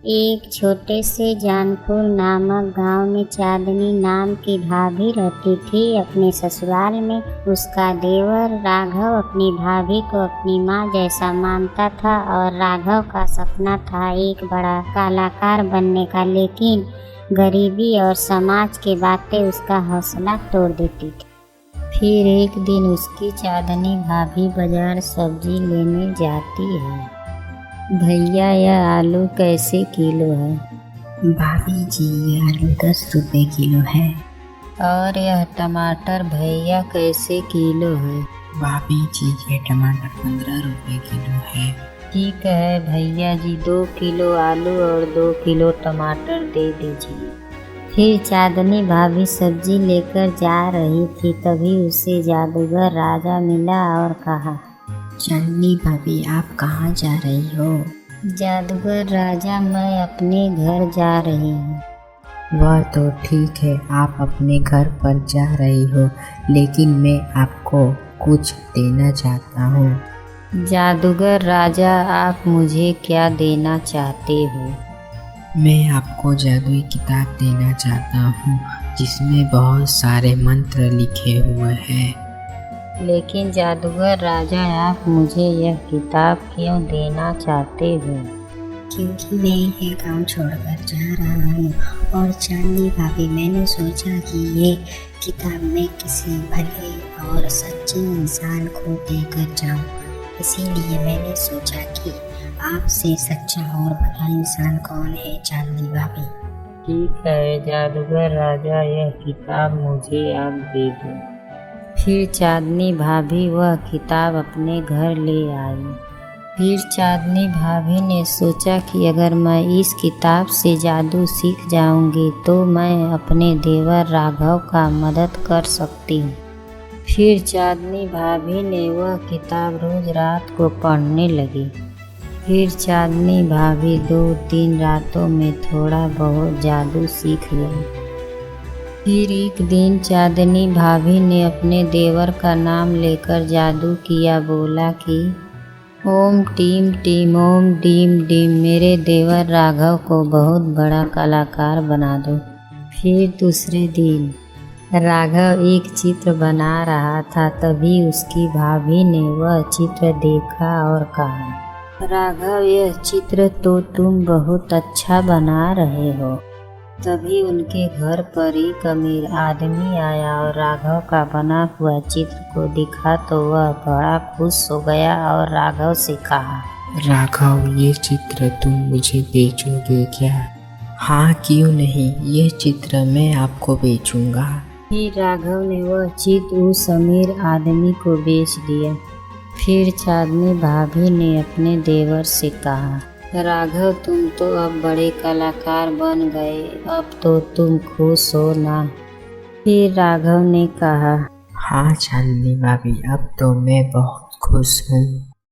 एक छोटे से जानपुर नामक गांव में चांदनी नाम की भाभी रहती थी। अपने ससुराल में उसका देवर राघव अपनी भाभी को अपनी माँ जैसा मानता था और राघव का सपना था एक बड़ा कलाकार बनने का, लेकिन गरीबी और समाज की बातें उसका हौसला तोड़ देती थी। फिर एक दिन उसकी चांदनी भाभी बाजार सब्जी लेने जाती है। भैया यह आलू कैसे किलो है? भाभी जी ये आलू 10 रुपए किलो है। और यह टमाटर भैया कैसे किलो है? भाभी जी ये टमाटर 15 रुपए किलो है। ठीक है भैया जी, 2 किलो आलू और 2 किलो टमाटर दे दीजिए। फिर चांदनी भाभी सब्जी लेकर जा रही थी, तभी उसे जादूगर राजा मिला और कहा, चांदनी भाभी आप कहाँ जा रही हो? जादूगर राजा, मैं अपने घर जा रही हूँ। वह तो ठीक है, आप अपने घर पर जा रही हो, लेकिन मैं आपको कुछ देना चाहता हूँ। जादूगर राजा, आप मुझे क्या देना चाहते हो? मैं आपको जादुई किताब देना चाहता हूँ जिसमें बहुत सारे मंत्र लिखे हुए हैं। लेकिन जादूगर राजा, आप मुझे यह किताब क्यों देना चाहते हो? क्योंकि मैं ये गांव छोड़कर जा रहा हूँ और चांदनी भाभी मैंने सोचा कि ये किताब मैं किसी भले और सच्चे इंसान को देकर जाऊँ। इसीलिए मैंने सोचा कि आपसे सच्चा और भला इंसान कौन है चांदनी भाभी? ठीक है जादूगर राजा, यह किताब मुझे आप दे दो। फिर चांदनी भाभी वह किताब अपने घर ले आई। फिर चांदनी भाभी ने सोचा कि अगर मैं इस किताब से जादू सीख जाऊंगी तो मैं अपने देवर राघव का मदद कर सकती हूँ। फिर चांदनी भाभी ने वह किताब रोज रात को पढ़ने लगी। फिर चांदनी भाभी 2-3 रातों में थोड़ा बहुत जादू सीख गई। फिर एक दिन चांदनी भाभी ने अपने देवर का नाम लेकर जादू किया, बोला कि ओम टीम टीम ओम डीम डीम, मेरे देवर राघव को बहुत बड़ा कलाकार बना दो। फिर दूसरे दिन राघव एक चित्र बना रहा था, तभी उसकी भाभी ने वह चित्र देखा और कहा, राघव यह चित्र तो तुम बहुत अच्छा बना रहे हो। तभी उनके घर पर एक अमीर आदमी आया और राघव का बना हुआ चित्र को दिखा तो वह बड़ा खुश हो गया और राघव से कहा, राघव ये चित्र तुम मुझे बेचोगे क्या? हाँ क्यों नहीं, ये चित्र मैं आपको बेचूंगा। फिर राघव ने वह चित्र उस अमीर आदमी को बेच दिया। फिर चांदनी भाभी ने अपने देवर से कहा, राघव तुम तो अब बड़े कलाकार बन गए, अब तो तुम खुश हो ना? फिर राघव ने कहा, हाँ चांदनी भाभी अब तो मैं बहुत खुश हूँ।